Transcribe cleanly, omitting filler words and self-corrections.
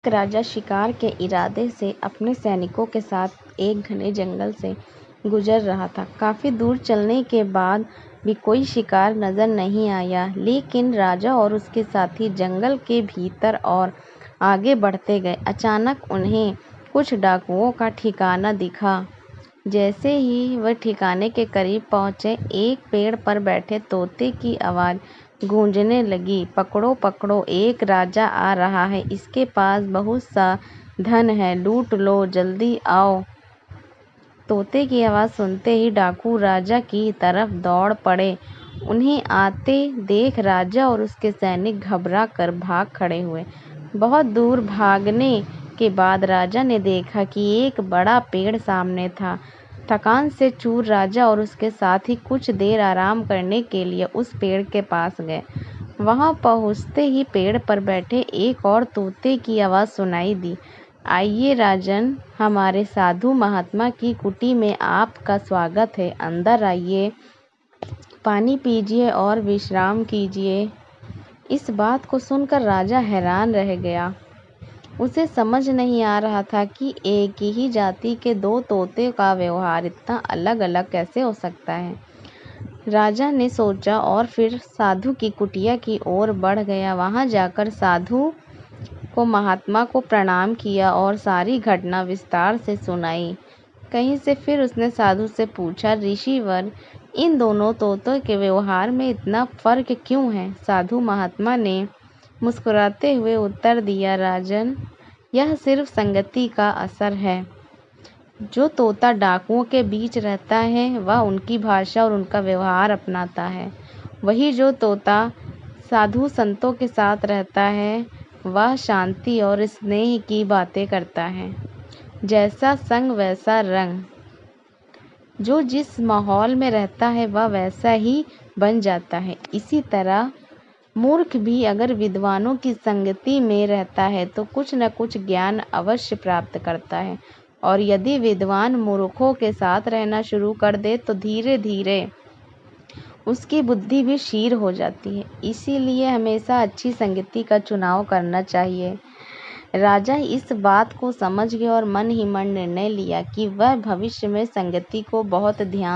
एक राजा शिकार के इरादे से अपने सैनिकों के साथ एक घने जंगल से गुजर रहा था। काफी दूर चलने के बाद भी कोई शिकार नजर नहीं आया, लेकिन राजा और उसके साथी जंगल के भीतर और आगे बढ़ते गए। अचानक उन्हें कुछ डाकुओं का ठिकाना दिखा। जैसे ही वह ठिकाने के करीब पहुंचे, एक पेड़ पर बैठे तोते की आवाज गूंजने लगी, पकड़ो पकड़ो, एक राजा आ रहा है, इसके पास बहुत सा धन है, लूट लो, जल्दी आओ। तोते की आवाज सुनते ही डाकू राजा की तरफ दौड़ पड़े। उन्हें आते देख राजा और उसके सैनिक घबरा कर भाग खड़े हुए। बहुत दूर भागने के बाद राजा ने देखा कि एक बड़ा पेड़ सामने था। थकान से चूर राजा और उसके साथी कुछ देर आराम करने के लिए उस पेड़ के पास गए। वहां पहुंचते ही पेड़ पर बैठे एक और तोते की आवाज सुनाई दी, आइए राजन, हमारे साधु महात्मा की कुटी में आपका स्वागत है, अंदर आइए, पानी पीजिए और विश्राम कीजिए। इस बात को सुनकर राजा हैरान रह गया। उसे समझ नहीं आ रहा था कि एक ही जाति के दो तोते का व्यवहार इतना अलग अलग कैसे हो सकता है। राजा ने सोचा और फिर साधु की कुटिया की ओर बढ़ गया। वहां जाकर साधु को महात्मा को प्रणाम किया और सारी घटना विस्तार से सुनाई। कहीं से फिर उसने साधु से पूछा, ऋषिवर, इन दोनों तोतों के व्यवहार में इतना फर्क क्यों है? साधु महात्मा ने मुस्कुराते हुए उत्तर दिया, राजन, यह सिर्फ संगति का असर है। जो तोता डाकुओं के बीच रहता है वह उनकी भाषा और उनका व्यवहार अपनाता है। वही जो तोता साधु संतों के साथ रहता है वह शांति और स्नेह की बातें करता है। जैसा संग वैसा रंग। जो जिस माहौल में रहता है वह वैसा ही बन जाता है। इसी तरह मूर्ख भी अगर विद्वानों की संगति में रहता है तो कुछ न कुछ ज्ञान अवश्य प्राप्त करता है, और यदि विद्वान मूर्खों के साथ रहना शुरू कर दे तो धीरे धीरे उसकी बुद्धि भी क्षीण हो जाती है। इसीलिए हमेशा अच्छी संगति का चुनाव करना चाहिए। राजा इस बात को समझ गया और मन ही मन निर्णय लिया कि वह भविष्य में संगति को बहुत ध्यान